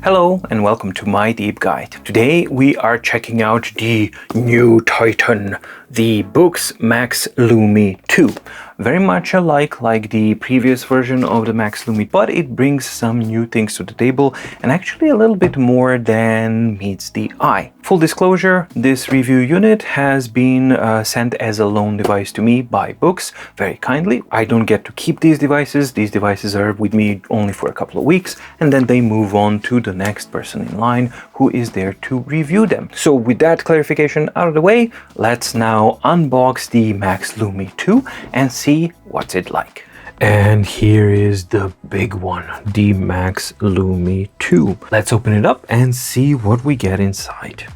Hello and welcome to My Deep Guide. Today we are checking out the new Titan, the Boox Max Lumi 2. Very much alike like the previous version of the Max Lumi, but it brings some new things to the table and actually a little bit more than meets the eye. Full disclosure, this review unit has been sent as a loan device to me by Boox, very kindly. I don't get to keep these devices. These devices are with me only for a couple of weeks and then they move on to the next person in line who is there to review them. So with that clarification out of the way, let's now unbox the Max Lumi 2 and see what's it like. And here is the big one, the Max Lumi 2. Let's open it up and see what we get inside.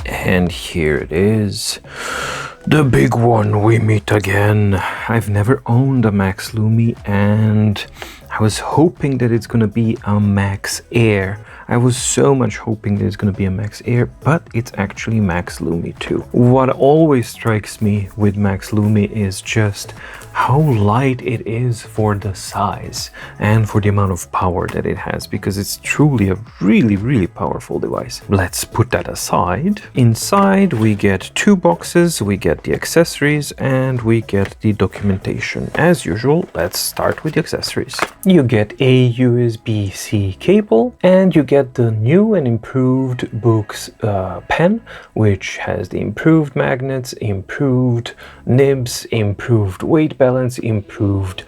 And here it is, the big one. We meet again. I've never owned a Max Lumi and I was hoping that it's gonna be a Max Air. I was so much hoping that it's gonna be a Max Air, but it's actually Max Lumi 2. What always strikes me with Max Lumi is just how light it is for the size and for the amount of power that it has, because it's truly a really powerful device. Let's put that aside. Inside we get two boxes, we get the accessories and we get the documentation. As usual, let's start with the accessories. You get a USB-C cable and you get the new and improved Boox pen, which has the improved magnets, improved nibs, improved weight balance, improved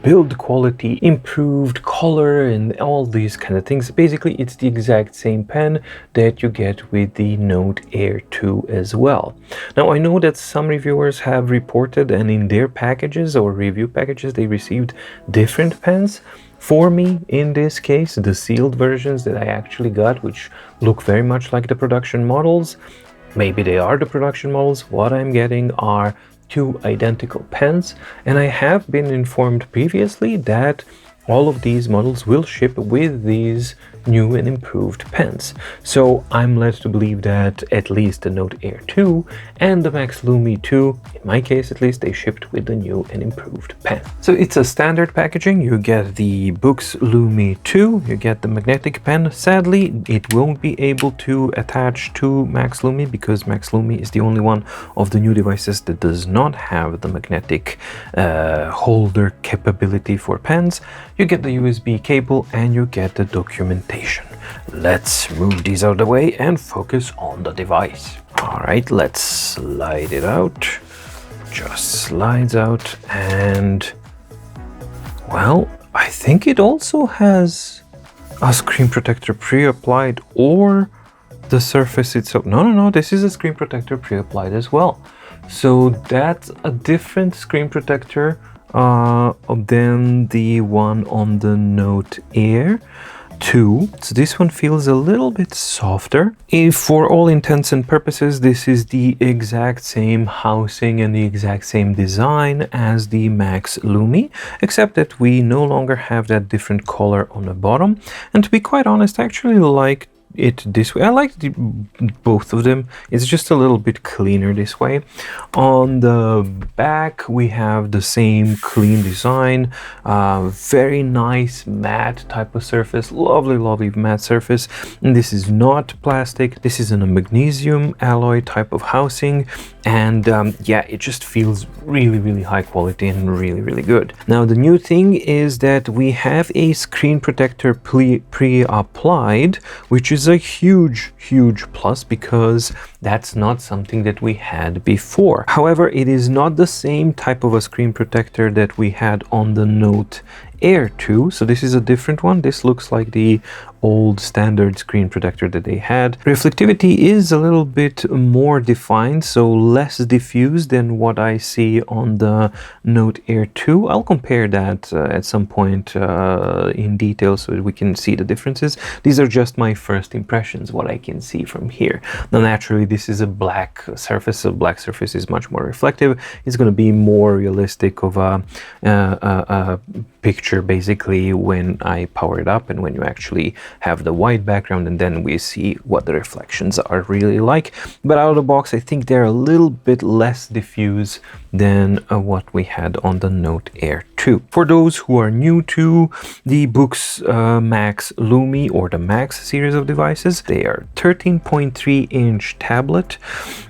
build quality, improved color, and all these kind of things. Basically, it's the exact same pen that you get with the Note Air 2 as well. Now, I know that some reviewers have reported and in their packages or review packages, they received different pens. For me, in this case, the sealed versions that I actually got, which look very much like the production models, maybe they are the production models, what I'm getting are two identical pens, and I have been informed previously that all of these models will ship with these new and improved pens. So I'm led to believe that at least the Note Air 2 and the Max Lumi 2, in my case at least, they shipped with the new and improved pen. So it's a standard packaging. You get the Boox Lumi 2, you get the magnetic pen. Sadly, it won't be able to attach to Max Lumi because Max Lumi is the only one of the new devices that does not have the magnetic holder capability for pens. You get the USB cable and you get the documentation. Let's move these out of the way and focus on the device. All right, let's slide it out. Just slides out, and well, I think it also has a screen protector pre-applied, or the surface itself. No, this is a screen protector pre-applied as well. So that's a different screen protector than the one on the Note Air 2. So this one feels a little bit softer. If for all intents and purposes, this is the exact same housing and the exact same design as the Max Lumi, except that we no longer have that different color on the bottom. And to be quite honest, I actually like it this way. I like both of them. It's just a little bit cleaner this way. On the back we have the same clean design, very nice matte type of surface, lovely matte surface. And this is not plastic, this is in a magnesium alloy type of housing, and yeah, it just feels really high quality and really good. Now the new thing is that we have a screen protector pre-applied, which is a huge plus, because that's not something that we had before. However, it is not the same type of a screen protector that we had on the Note Air 2, so this is a different one. This looks like the old standard screen protector that they had. Reflectivity is a little bit more defined, so less diffuse than what I see on the Note Air 2. I'll compare that at some point in detail so that we can see the differences. These are just my first impressions, what I can see from here. Now naturally this is a black surface, so black surface is much more reflective. It's going to be more realistic of a picture basically when I power it up and when you actually have the white background, and then we see what the reflections are really like. But out of the box, I think they're a little bit less diffuse than what we had on the Note Air 2. For those who are new to the Boox Max Lumi or the Max series of devices, they are 13.3-inch tablet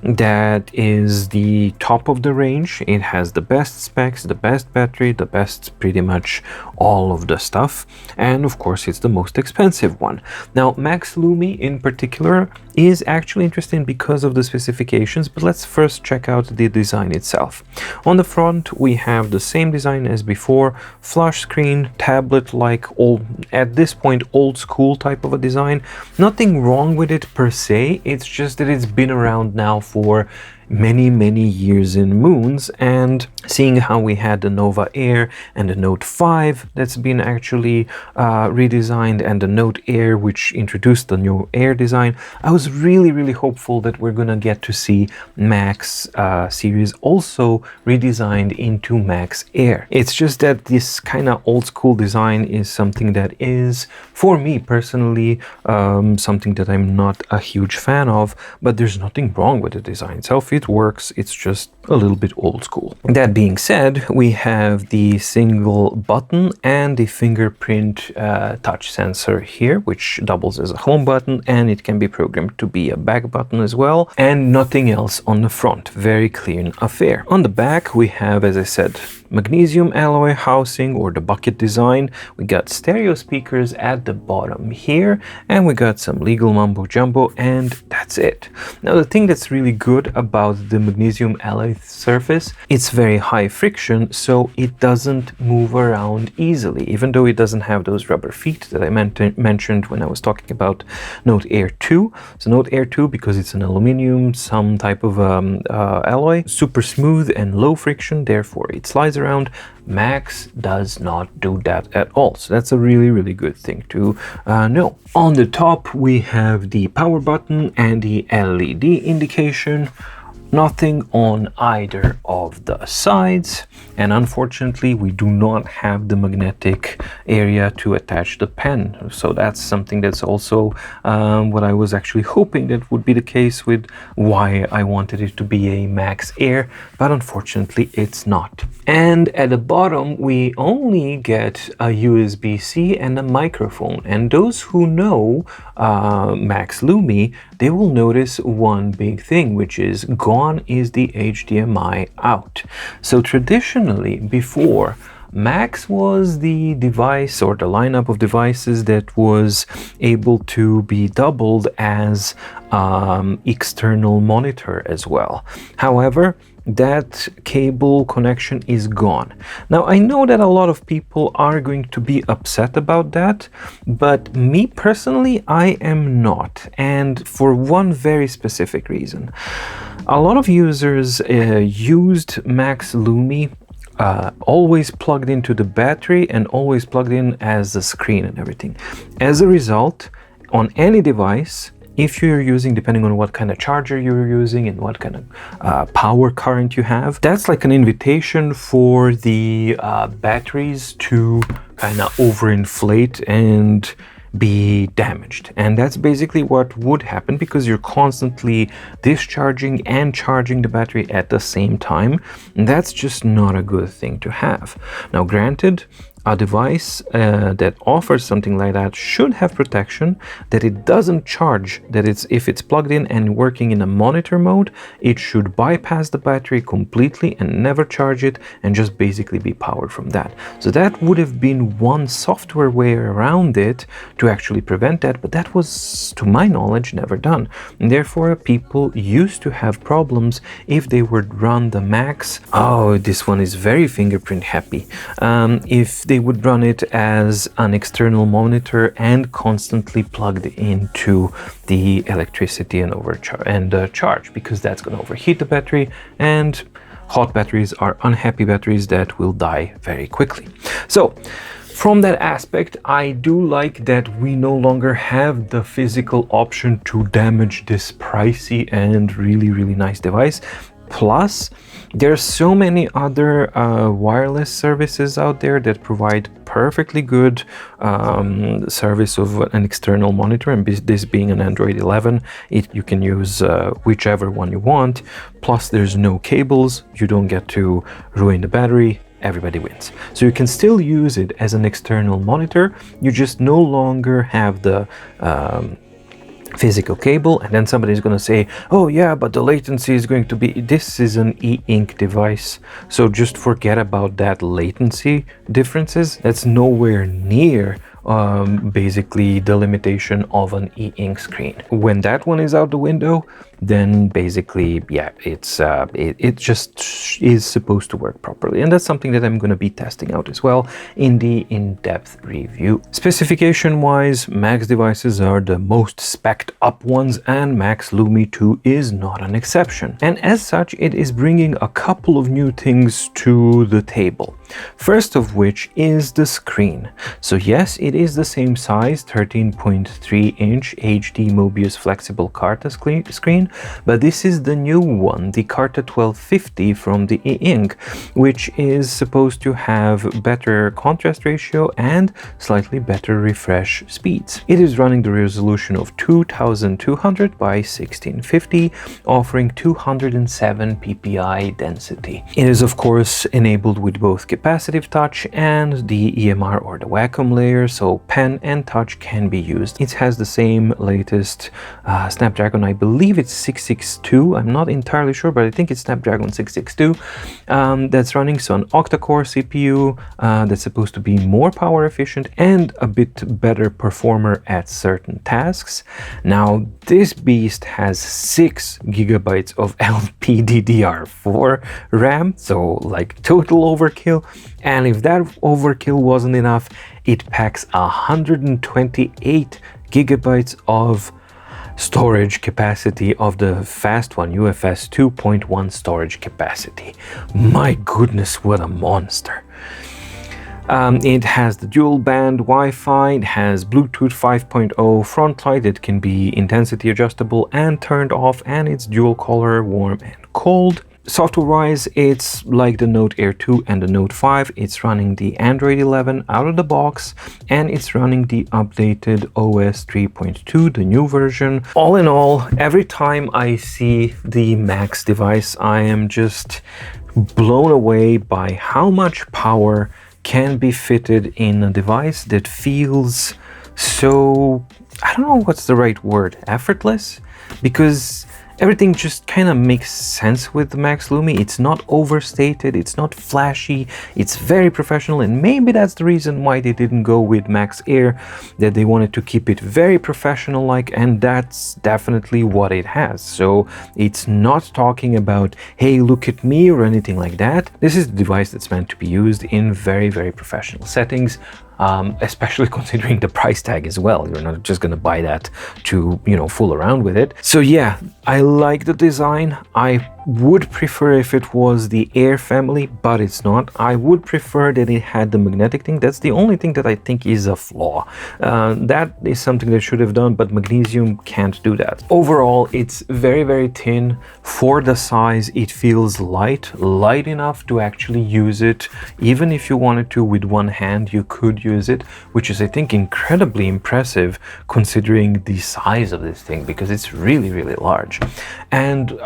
that is the top of the range. It has the best specs, the best battery, the best pretty much all of the stuff, and of course it's the most expensive one. Now Max Lumi in particular is actually interesting because of the specifications, but let's first check out the design itself. On the front we have the same design as before, flush screen, tablet like old, at this point old school type of a design. Nothing wrong with it per se, it's just that it's been around now for many years and moons, and seeing how we had the Nova Air and the Note 5 that's been actually redesigned, and the Note Air which introduced the new Air design, I was really hopeful that we're gonna get to see Max series also redesigned into Max Air. It's just that this kind of old school design is something that is, for me personally, something that I'm not a huge fan of, but there's nothing wrong with the design itself. It works, it's just a little bit old school. That being said, we have the single button and the fingerprint touch sensor here, which doubles as a home button, and it can be programmed to be a back button as well, and nothing else on the front. Very clean affair. On the back we have, as I said, magnesium alloy housing or the bucket design. We got stereo speakers at the bottom here, and we got some legal mumbo jumbo, and that's it. Now the thing that's really good about the magnesium alloy surface, it's very high friction, so it doesn't move around easily, even though it doesn't have those rubber feet that I mentioned when I was talking about Note Air 2. So Note Air 2, because it's an aluminum, some type of alloy, super smooth and low friction, therefore it slides around. Max does not do that at all, so that's a really good thing to know. On the top we have the power button and the LED indication. Nothing on either of the sides, and unfortunately we do not have the magnetic area to attach the pen, so that's something that's also what I was actually hoping that would be the case with why I wanted it to be a Max Air, but unfortunately it's not. And at the bottom we only get a USB-C and a microphone, and those who know Max Lumi, they will notice one big thing, which is gone is the HDMI out. So traditionally before, Max was the device or the lineup of devices that was able to be doubled as external monitor as well. However, that cable connection is gone. Now I know that a lot of people are going to be upset about that, but me personally, I am not, and for one very specific reason. A lot of users used Max Lumi always plugged into the battery and always plugged in as the screen and everything. As a result, on any device, if you're using, depending on what kind of charger you're using and what kind of power current you have, that's like an invitation for the batteries to kind of overinflate and be damaged. And that's basically what would happen because you're constantly discharging and charging the battery at the same time. And that's just not a good thing to have. Now, granted, a device that offers something like that should have protection that it doesn't charge, that if it's plugged in and working in a monitor mode, it should bypass the battery completely and never charge it and just basically be powered from that. So that would have been one software way around it to actually prevent that, but that was, to my knowledge, never done. And therefore, people used to have problems if they would run the Max. Oh, this one is very fingerprint happy. If they would run it as an external monitor and constantly plugged into the electricity and charge, because that's going to overheat the battery, and hot batteries are unhappy batteries that will die very quickly. So from that aspect, I do like that we no longer have the physical option to damage this pricey and really nice device. Plus, there are so many other wireless services out there that provide perfectly good service of an external monitor, and this being an Android 11, you can use whichever one you want. Plus there's no cables, you don't get to ruin the battery, everybody wins. So you can still use it as an external monitor, you just no longer have the physical cable, and then somebody's going to say, oh yeah, but the latency is going to be, this is an e-ink device, so just forget about that latency differences. That's nowhere near basically the limitation of an e-ink screen. When that one is out the window, then basically, yeah, it just is supposed to work properly. And that's something that I'm going to be testing out as well in the in-depth review. Specification-wise, Max devices are the most spec'd up ones, and Max Lumi 2 is not an exception. And as such, it is bringing a couple of new things to the table. First of which is the screen. So yes, it is the same size, 13.3-inch HD Mobius flexible Carta screen, but this is the new one, the Carta 1250 from the e-ink, which is supposed to have better contrast ratio and slightly better refresh speeds. It is running the resolution of 2200 by 1650, offering 207 ppi density. It is of course enabled with both capacitive touch and the EMR or the Wacom layer, so pen and touch can be used. It has the same latest Snapdragon, I believe it's 662, I'm not entirely sure, but I think it's Snapdragon 662 that's running, so an octa-core CPU that's supposed to be more power efficient and a bit better performer at certain tasks. Now this beast has 6 gigabytes of LPDDR4 RAM, so like total overkill. And if that overkill wasn't enough, it packs 128 gigabytes of storage capacity of the fast one, UFS 2.1 storage capacity. My goodness, what a monster. It has the dual band Wi-Fi, it has Bluetooth 5.0 front light that can be intensity adjustable and turned off, and it's dual color, warm and cold. Software-wise, it's like the Note Air 2 and the Note 5. It's running the Android 11 out of the box, and it's running the updated OS 3.2, the new version. All in all, every time I see the Max device, I am just blown away by how much power can be fitted in a device that feels so, I don't know what's the right word, effortless, because everything just kind of makes sense with the Max Lumi. It's not overstated, it's not flashy, it's very professional, and maybe that's the reason why they didn't go with Max Air, that they wanted to keep it very professional-like, and that's definitely what it has. So it's not talking about, hey, look at me, or anything like that. This is the device that's meant to be used in very, very professional settings. Especially considering the price tag as well. You're not just gonna buy that to, you know, fool around with it. So yeah, I like the design. I would prefer if it was the Air family, but it's not. I would prefer that it had the magnetic thing. That's the only thing that I think is a flaw. That is something they should have done, but magnesium can't do that. Overall, it's very, very thin. For the size, it feels light enough to actually use it. Even if you wanted to with one hand, you could use it, which is, I think, incredibly impressive considering the size of this thing, because it's really, really large. And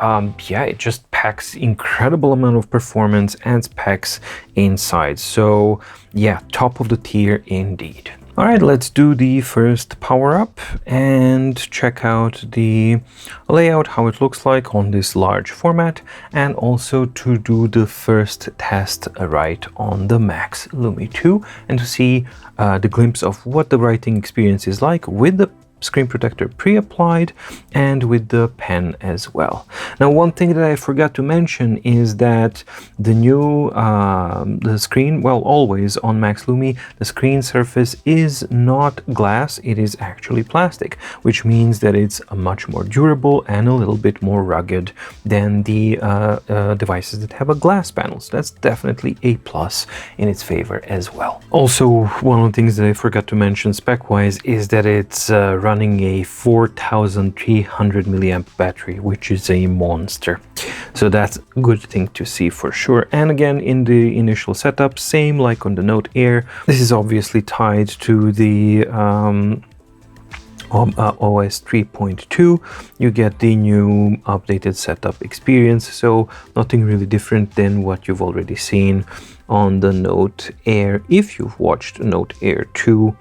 yeah, it just packs incredible amount of performance and specs inside. So yeah, top of the tier indeed. All right, let's do the first power up and check out the layout, how it looks like on this large format, and also to do the first test right on the Max Lumi 2 and to see the glimpse of what the writing experience is like with the screen protector pre-applied and with the pen as well. Now, one thing that I forgot to mention is that the new the screen, well, always on Max Lumi, the screen surface is not glass, it is actually plastic, which means that it's much more durable and a little bit more rugged than the devices that have a glass panel. So that's definitely a plus in its favor as well. Also, one of the things that I forgot to mention spec-wise is that it's running a 4300 milliamp battery, which is a monster. So that's a good thing to see for sure. And again, in the initial setup, same like on the Note Air, this is obviously tied to the OS 3.2. You get the new updated setup experience, so nothing really different than what you've already seen on the Note Air if you've watched Note Air 2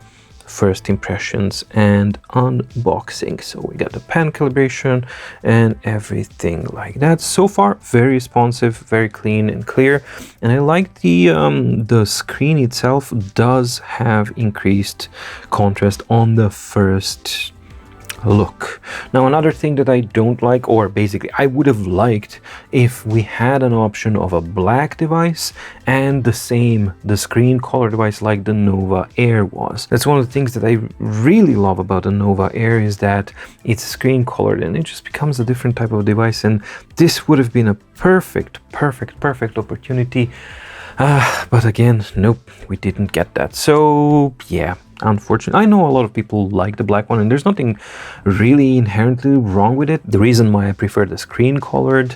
first impressions and unboxing. So we got the pen calibration and everything like that. So far very responsive, very clean and clear, and I like the screen itself does have increased contrast on the first look. Now another thing that I don't like, or basically I would have liked if we had an option of a black device and the screen color device like the Nova Air was. That's one of the things that I really love about the Nova Air, is that it's screen colored and it just becomes a different type of device, and this would have been a perfect opportunity. But again, nope, we didn't get that. So yeah, unfortunately, I know a lot of people like the black one, and there's nothing really inherently wrong with it. The reason why I prefer the screen colored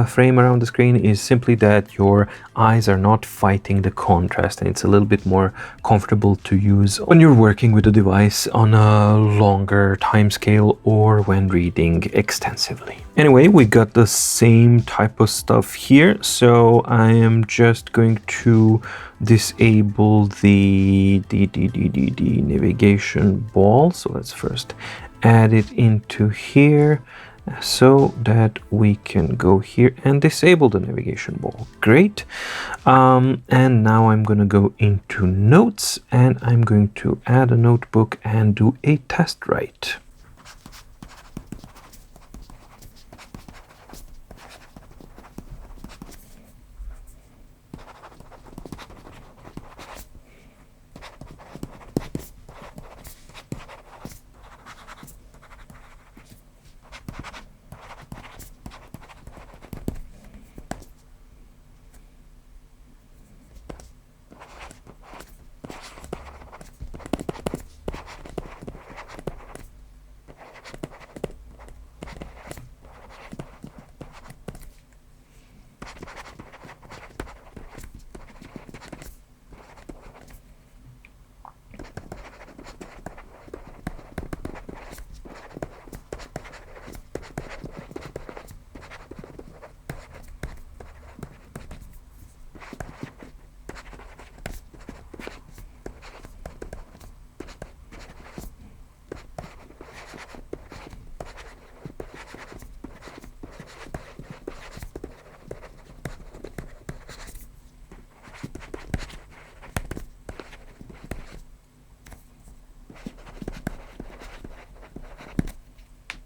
frame around the screen is simply that your eyes are not fighting the contrast, and it's a little bit more comfortable to use when you're working with the device on a longer time scale or when reading extensively. Anyway, we got the same type of stuff here, so I am just going to disable the navigation ball. So let's first add it into here so that we can go here and disable the navigation ball. Great. And now I'm going to go into notes, and I'm going to add a notebook and do a test write.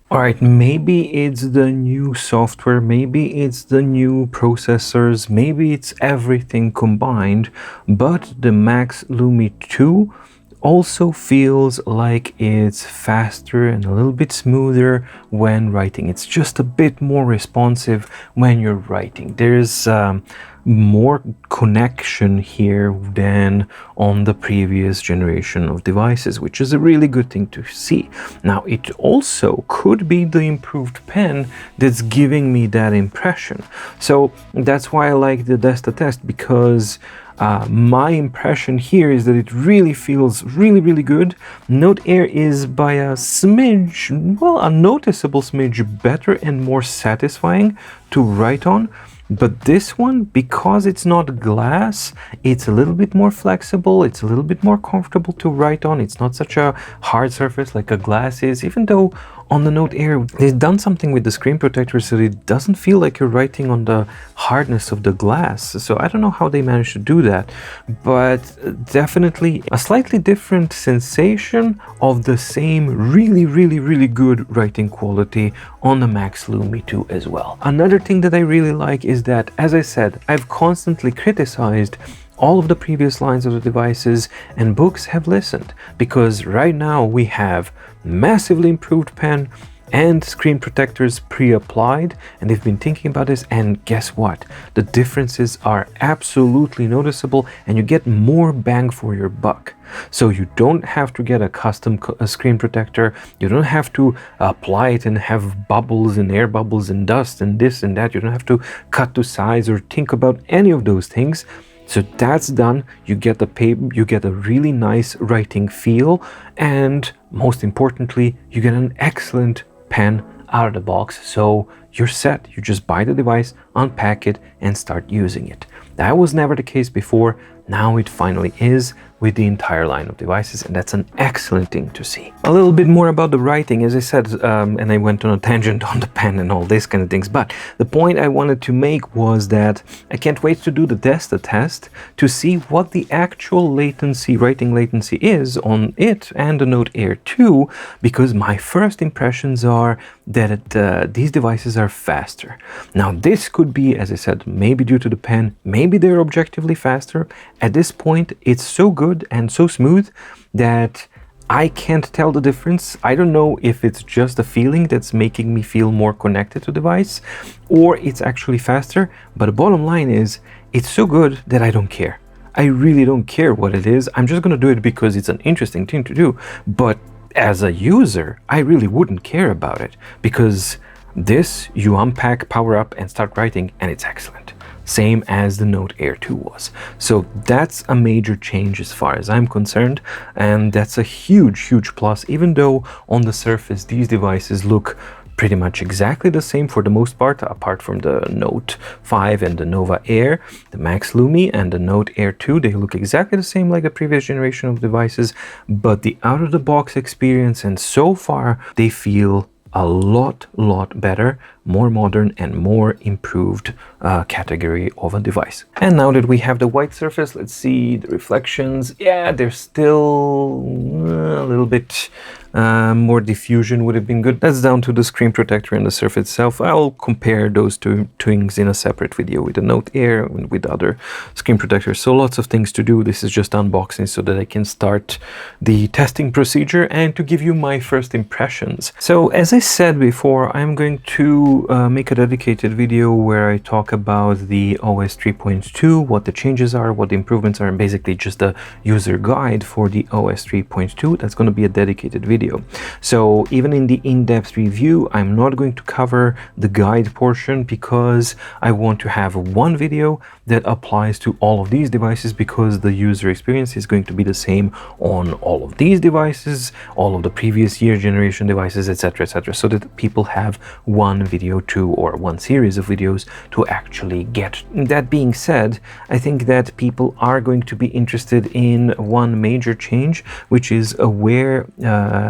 Alright, maybe it's the new software, maybe it's the new processors, maybe it's everything combined, but the Max Lumi 2 also feels like it's faster and a little bit smoother when writing. It's just a bit more responsive when you're writing. There's more connection here than on the previous generation of devices, which is a really good thing to see. Now, it also could be the improved pen that's giving me that impression. So that's why I like the Desta test, because my impression here is that it really feels really good. Note Air is by a smidge, well, a noticeable smidge better and more satisfying to write on. But this one, because it's not glass, it's a little bit more flexible, it's a little bit more comfortable to write on. It's not such a hard surface like a glass is, even though on the Note Air they've done something with the screen protector so it doesn't feel like you're writing on the hardness of the glass. So I don't know how they managed to do that, but definitely a slightly different sensation of the same really good writing quality on the Max Lumi 2 as well. Another thing that I really like is that, as I said, I've constantly criticized all of the previous lines of the devices, and Boox have listened, because right now we have massively improved pen, and screen protectors pre-applied, and they've been thinking about this, and guess what? The differences are absolutely noticeable and you get more bang for your buck. So you don't have to get a custom screen protector, you don't have to apply it and have bubbles and air bubbles and dust and this and that, you don't have to cut to size or think about any of those things. So that's done. You get the paper, you get a really nice writing feel, and most importantly, you get an excellent pen out of the box. So you're set. You just buy the device, unpack it, and start using it. That was never the case before. Now it finally is with the entire line of devices, and that's an excellent thing to see. A little bit more about the writing, as I said, and I went on a tangent on the pen and all this kind of things, but the point I wanted to make was that I can't wait to do the test to see what the actual latency, writing latency is on it and the Note Air 2, because my first impressions are that these devices are faster. Now this could be, as I said, maybe due to the pen, maybe they're objectively faster. At this point, it's so good and so smooth that I can't tell the difference. I don't know if it's just a feeling that's making me feel more connected to the device, or it's actually faster, but the bottom line is, it's so good that I don't care. I really don't care what it is. I'm just gonna do it because it's an interesting thing to do, but as a user, I really wouldn't care about it, because this, you unpack, power up, and start writing, and it's excellent. Same as the Note Air 2 was. So that's a major change as far as I'm concerned, and that's a huge plus, even though on the surface these devices look pretty much exactly the same for the most part, apart from the Note 5 and the Nova Air, the Max Lumi and the Note Air 2, they look exactly the same like the previous generation of devices, but the out-of-the-box experience, and so far they feel a lot better, more modern and more improved category of a device. And now that we have the white surface, let's see the reflections. Yeah, they're still a little bit more diffusion would have been good. That's down to the screen protector and the surface itself. I'll compare those two things in a separate video with the Note Air and with other screen protectors. So lots of things to do. This is just unboxing so that I can start the testing procedure and to give you my first impressions. So as I said before, I'm going to make a dedicated video where I talk about the OS 3.2, what the changes are, what the improvements are, and basically just a user guide for the OS 3.2. That's going to be a dedicated video. So even in the in-depth review, I'm not going to cover the guide portion because I want to have one video that applies to all of these devices, because the user experience is going to be the same on all of these devices, all of the previous year generation devices, etc., so that people have one video to, or one series of videos to actually get. That being said, I think that people are going to be interested in one major change, which is where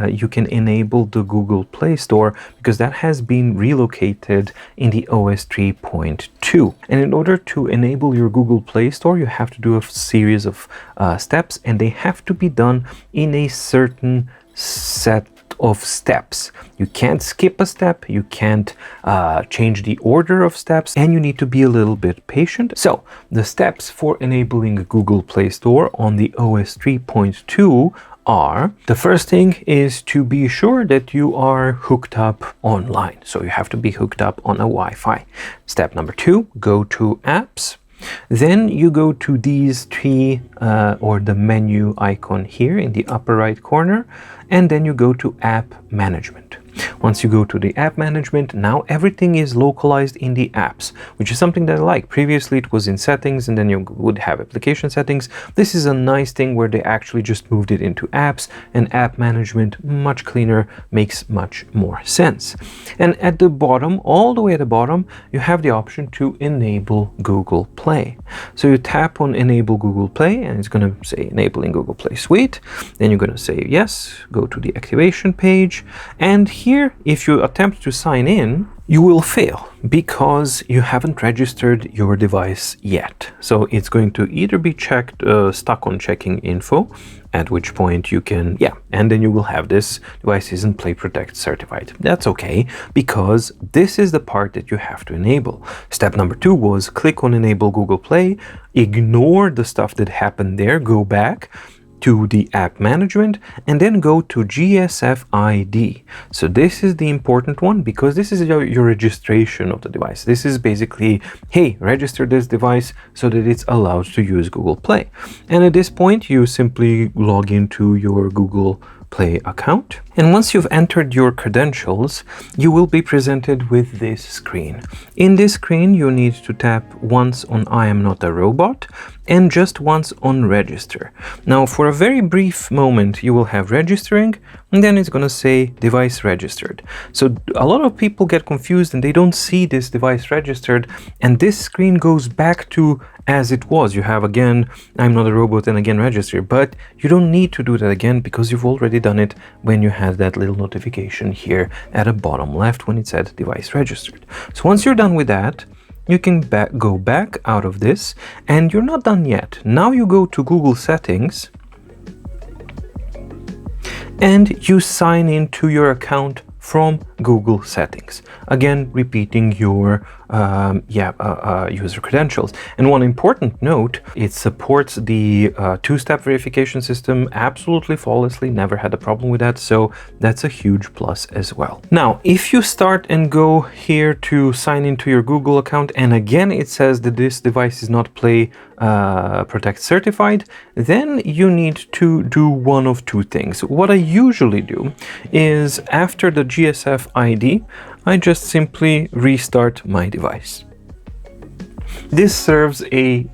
you can enable the Google Play Store, because that has been relocated in the OS 3.2. And in order to enable your Google Play Store, you have to do a series of steps, and they have to be done in a certain set of steps. You can't skip a step, you can't change the order of steps, and you need to be a little bit patient. So the steps for enabling Google Play Store on the OS 3.2 are: the first thing is to be sure that you are hooked up online. So you have to be hooked up on a Wi-Fi. Step number 2, go to apps. Then you go to these three or the menu icon here in the upper right corner, and then you go to app management. Once you go to the app management, now everything is localized in the apps, which is something that I like. Previously it was in settings, and then you would have application settings. This is a nice thing where they actually just moved it into apps, and app management, much cleaner, makes much more sense. And at the bottom, all the way at the bottom, you have the option to enable Google Play. So you tap on enable Google Play, and it's going to say enabling Google Play Suite. Then you're going to say yes, go to the activation page, and here, if you attempt to sign in, you will fail because you haven't registered your device yet. So it's going to either be checked, stuck on checking info, at which point you can, and then you will have this device isn't Play Protect certified. That's okay, because this is the part that you have to enable. Step number 2 was click on enable Google Play, ignore the stuff that happened there, go back, to the app management and then go to GSF ID. So this is the important one because this is your registration of the device. This is basically, hey, register this device so that it's allowed to use Google Play. And at this point, you simply log into your Google Play account. And once you've entered your credentials, you will be presented with this screen. In this screen, you need to tap once on I am not a robot and just once on register. Now, for a very brief moment, you will have registering and then it's going to say device registered. So a lot of people get confused and they don't see this device registered, and this screen goes back to as it was. You have again, I'm not a robot and again register, but you don't need to do that again because you've already done it when you had that little notification here at the bottom left when it said device registered. So once you're done with that, you can go back out of this, and you're not done yet. Now you go to Google settings and you sign into your account from Google settings. Again, repeating your user credentials. And one important note, it supports the two-step verification system absolutely flawlessly, never had a problem with that, so that's a huge plus as well. Now, if you start and go here to sign into your Google account, and again it says that this device is not Play Protect certified, then you need to do one of two things. What I usually do is after the GSF ID, I just simply restart my device. This serves a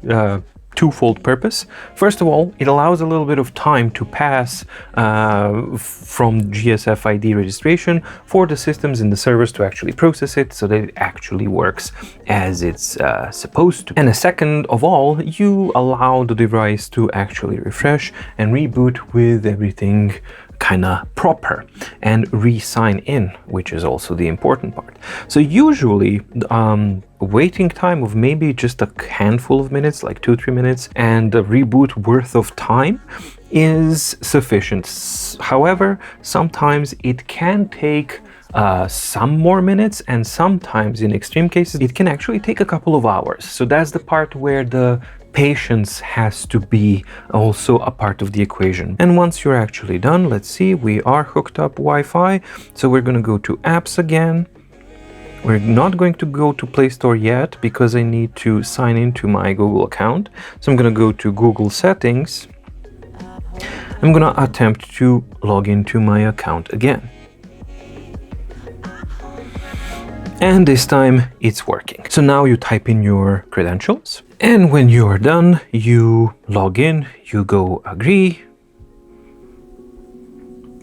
twofold purpose. First of all, it allows a little bit of time to pass from GSF ID registration for the systems and the servers to actually process it so that it actually works as it's supposed to. And a second of all, you allow the device to actually refresh and reboot with everything kind of proper and re-sign in, which is also the important part. So usually waiting time of maybe just a handful of minutes, like 2-3 minutes, and a reboot worth of time is sufficient. However, sometimes it can take some more minutes, and sometimes in extreme cases it can actually take a couple of hours. So that's the part where the patience has to be also a part of the equation. And once you're actually done, let's see, we are hooked up Wi-Fi, so we're going to go to apps again. We're not going to go to Play Store yet because I need to sign into my Google account. So I'm going to go to Google settings. I'm going to attempt to log into my account again. And this time it's working. So now you type in your credentials, and when you are done, you log in, you go agree,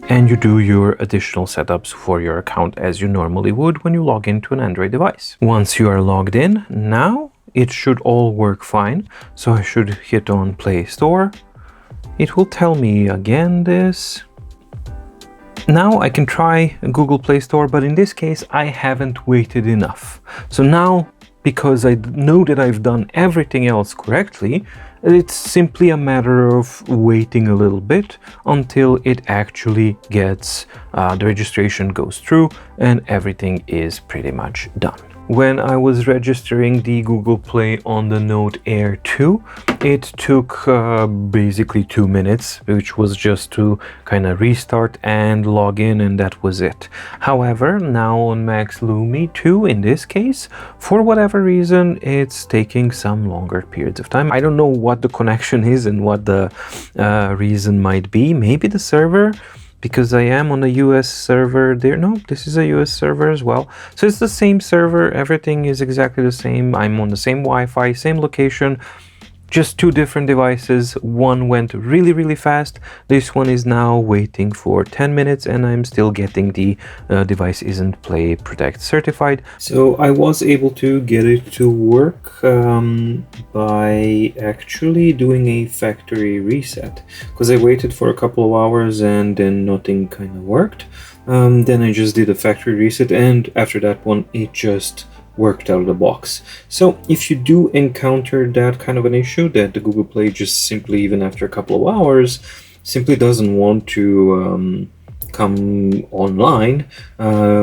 and you do your additional setups for your account as you normally would when you log into an Android device. Once you are logged in, now it should all work fine. So I should hit on Play Store. It will tell me again this. Now I can try Google Play Store, but in this case I haven't waited enough. So now, because I know that I've done everything else correctly, it's simply a matter of waiting a little bit until it actually gets, the registration goes through and everything is pretty much done. When I was registering the Google Play on the Note Air 2, it took basically 2 minutes, which was just to kind of restart and log in, and that was it. However, now on Max Lumi 2, in this case, for whatever reason, it's taking some longer periods of time. I don't know what the connection is and what the reason might be. Maybe the server, because I am on a US server there. No, this is a US server as well. So it's the same server, everything is exactly the same. I'm on the same Wi-Fi, same location, just two different devices. One went really, really fast. This one is now waiting for 10 minutes and I'm still getting the device isn't Play Protect certified. So I was able to get it to work by actually doing a factory reset, because I waited for a couple of hours and then nothing kind of worked. Then I just did a factory reset, and after that one it just worked out of the box. So if you do encounter that kind of an issue, that the Google Play just simply, even after a couple of hours, simply doesn't want to come online.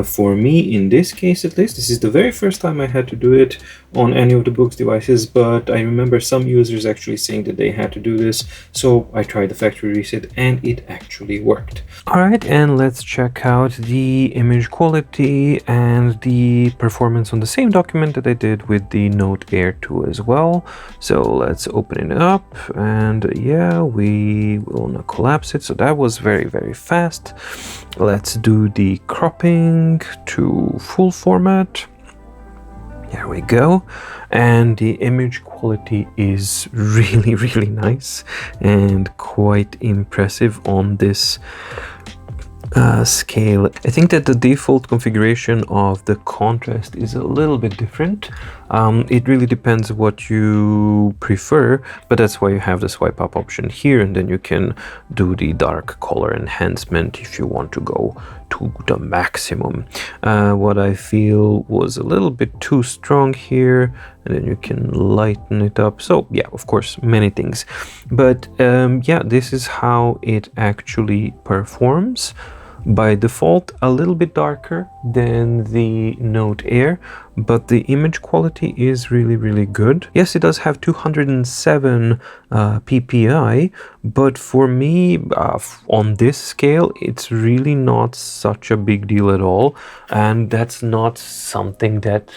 For me, in this case at least, this is the very first time I had to do it on any of the Boox devices, but I remember some users actually saying that they had to do this, so I tried the factory reset and it actually worked. Alright, and let's check out the image quality and the performance on the same document that I did with the Note Air 2 as well. So let's open it up, and yeah, we will not collapse it, so that was very, very fast. Let's do the cropping to full format. There we go, and the image quality is really, really nice and quite impressive on this scale. I think that the default configuration of the contrast is a little bit different. It really depends what you prefer, but that's why you have the swipe up option here, and then you can do the dark color enhancement if you want to go to the maximum. What I feel was a little bit too strong here, and then you can lighten it up. So yeah, of course, many things, but yeah, this is how it actually performs. By default, a little bit darker than the Note Air, but the image quality is really, really good. Yes, it does have 207 ppi, but for me, on this scale, it's really not such a big deal at all, and that's not something that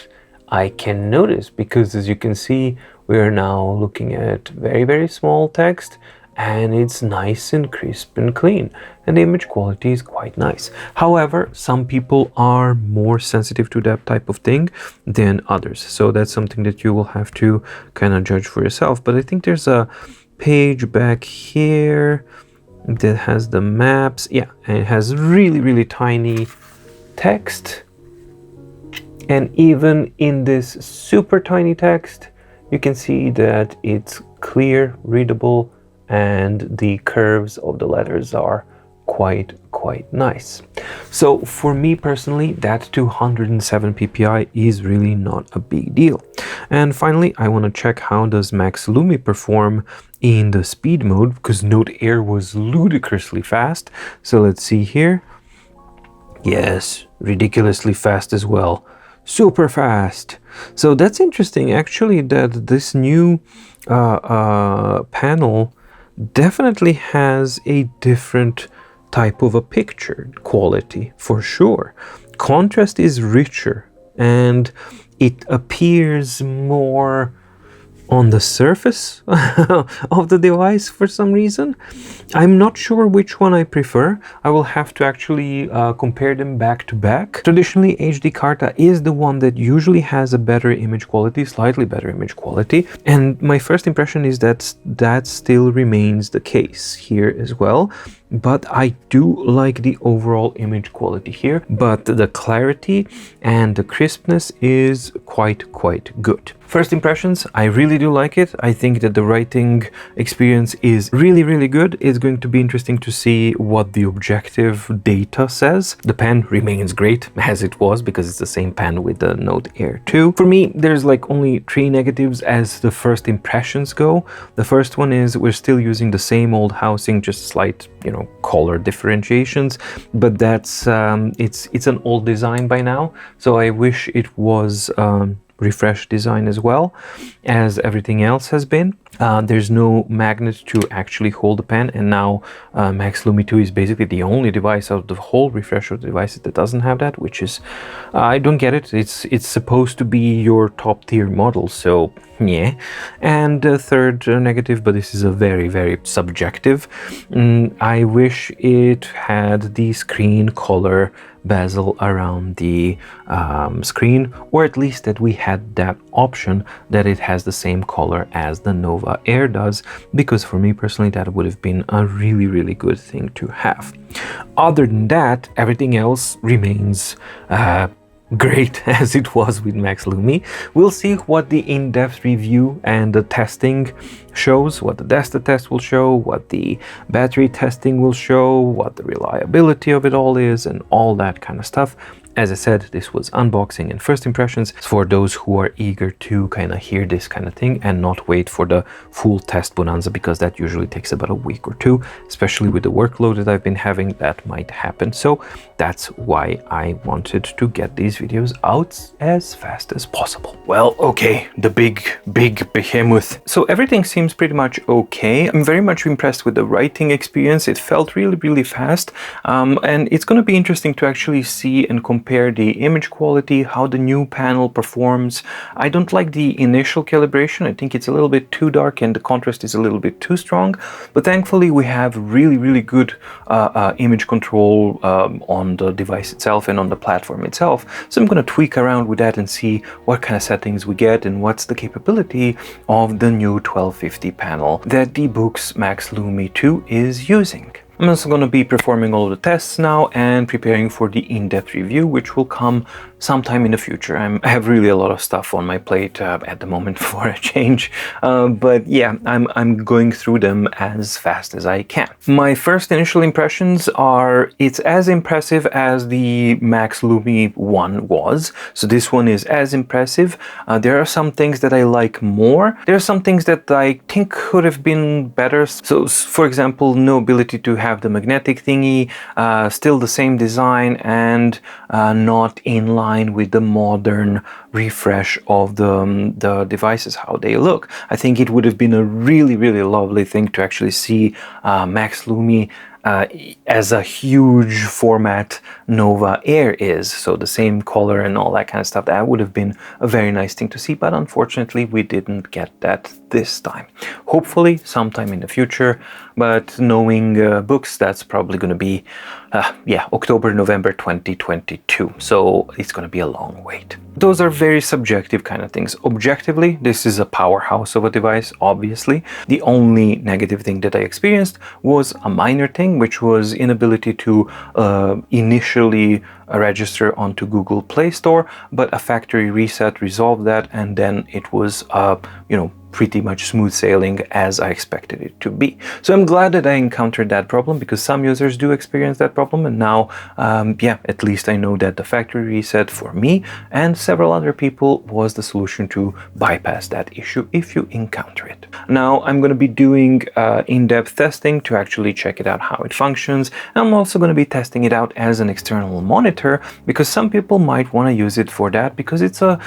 I can notice, because as you can see, we are now looking at very, very small text, and it's nice and crisp and clean, and the image quality is quite nice. However, some people are more sensitive to that type of thing than others, so that's something that you will have to kind of judge for yourself. But I think there's a page back here that has the maps. Yeah, and it has really, really tiny text, and even in this super tiny text, you can see that it's clear, readable, and the curves of the letters are quite nice. So for me personally, that 207 ppi is really not a big deal. And finally, I want to check how does Max Lumi perform in the speed mode, because Note Air was ludicrously fast. So let's see here. Yes, ridiculously fast as well. Super fast. So that's interesting actually, that this new panel definitely has a different type of a picture quality for sure. Contrast is richer and it appears more on the surface of the device for some reason. I'm not sure which one I prefer. I will have to actually compare them back to back. Traditionally, HD Carta is the one that usually has a better image quality, slightly better image quality. And my first impression is that that still remains the case here as well. But I do like the overall image quality here, but the clarity and the crispness is quite good. First impressions, I really do like it. I think that the writing experience is really good. It's going to be interesting to see what the objective data says. The pen remains great as it was, because it's the same pen with the Note Air 2. For me, there's like only 3 negatives as the first impressions go. The first one is we're still using the same old housing, just slight, color differentiations, but that's it's an old design by now, so I wish it was refreshed design as well as everything else has been. There's no magnet to actually hold the pen, and now Max Lumi 2 is basically the only device out of the whole refresh of the devices that doesn't have that, which is I don't get it. It's supposed to be your top tier model, so yeah. And the third negative, but this is a very subjective, I wish it had the screen color bezel around the screen, or at least that we had that option that it has the same color as the Nova Air does, because for me personally that would have been a really good thing to have. Other than that, everything else remains great as it was with Max Lumi. We'll see what the in-depth review and the testing shows, what the Desta test will show, what the battery testing will show, what the reliability of it all is, and all that kind of stuff. As I said, this was unboxing and first impressions for those who are eager to kind of hear this kind of thing and not wait for the full test bonanza, because that usually takes about a week or two, especially with the workload that I've been having. That might happen. So that's why I wanted to get these videos out as fast as possible. Well, okay, the big behemoth. So everything seems pretty much okay. I'm very much impressed with the writing experience. It felt really fast, and it's going to be interesting to actually see and compare the image quality, how the new panel performs. I don't like the initial calibration. I think it's a little bit too dark and the contrast is a little bit too strong, but thankfully we have really good image control on the device itself and on the platform itself. So I'm going to tweak around with that and see what kind of settings we get and what's the capability of the new 1250 panel that the Boox Max Lumi 2 is using. I'm also going to be performing all of the tests now and preparing for the in-depth review, which will come sometime in the future. I have really a lot of stuff on my plate at the moment for a change, but yeah, I'm going through them as fast as I can. My first initial impressions are it's as impressive as the Max Lumi 1 was, so this one is as impressive. There are some things that I like more. There are some things that I think could have been better. So for example, no ability to have the magnetic thingy, still the same design, and not in line with the modern refresh of the devices, how they look. I think it would have been a really lovely thing to actually see Max Lumi as a huge format Nova Air is, so the same color and all that kind of stuff. That would have been a very nice thing to see, but unfortunately we didn't get that this time. Hopefully sometime in the future, but knowing Boox, that's probably going to be October, November 2022, so it's going to be a long wait. Those are very subjective kind of things. Objectively, this is a powerhouse of a device, obviously. The only negative thing that I experienced was a minor thing, which was inability to initially register onto Google Play Store, but a factory reset resolved that, and then it was pretty much smooth sailing as I expected it to be. So I'm glad that I encountered that problem, because some users do experience that problem, and now at least I know that the factory reset for me and several other people was the solution to bypass that issue if you encounter it. Now I'm going to be doing in-depth testing to actually check it out, how it functions. I'm also going to be testing it out as an external monitor, because some people might want to use it for that, because it's a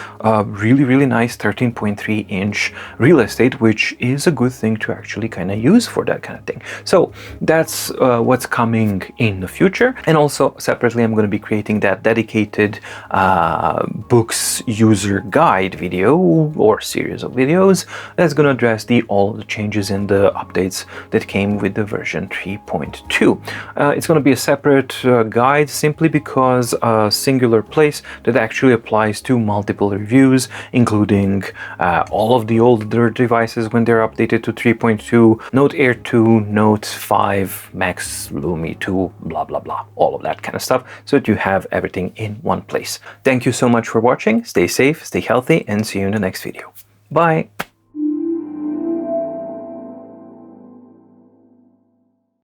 really nice 13.3-inch real estate, which is a good thing to actually kind of use for that kind of thing. So that's what's coming in the future. And also separately, I'm going to be creating that dedicated Boox user guide video or series of videos that's going to address all of the changes and the updates that came with the version 3.2. It's going to be a separate guide, simply because a singular place that actually applies to multiple reviews, including all of the older devices when they're updated to 3.2, Note Air 2, Note 5, Max Lumi 2, blah blah, all of that kind of stuff, so that you have everything in one place. Thank you so much for watching. Stay safe, stay healthy, and see you in the next video. Bye!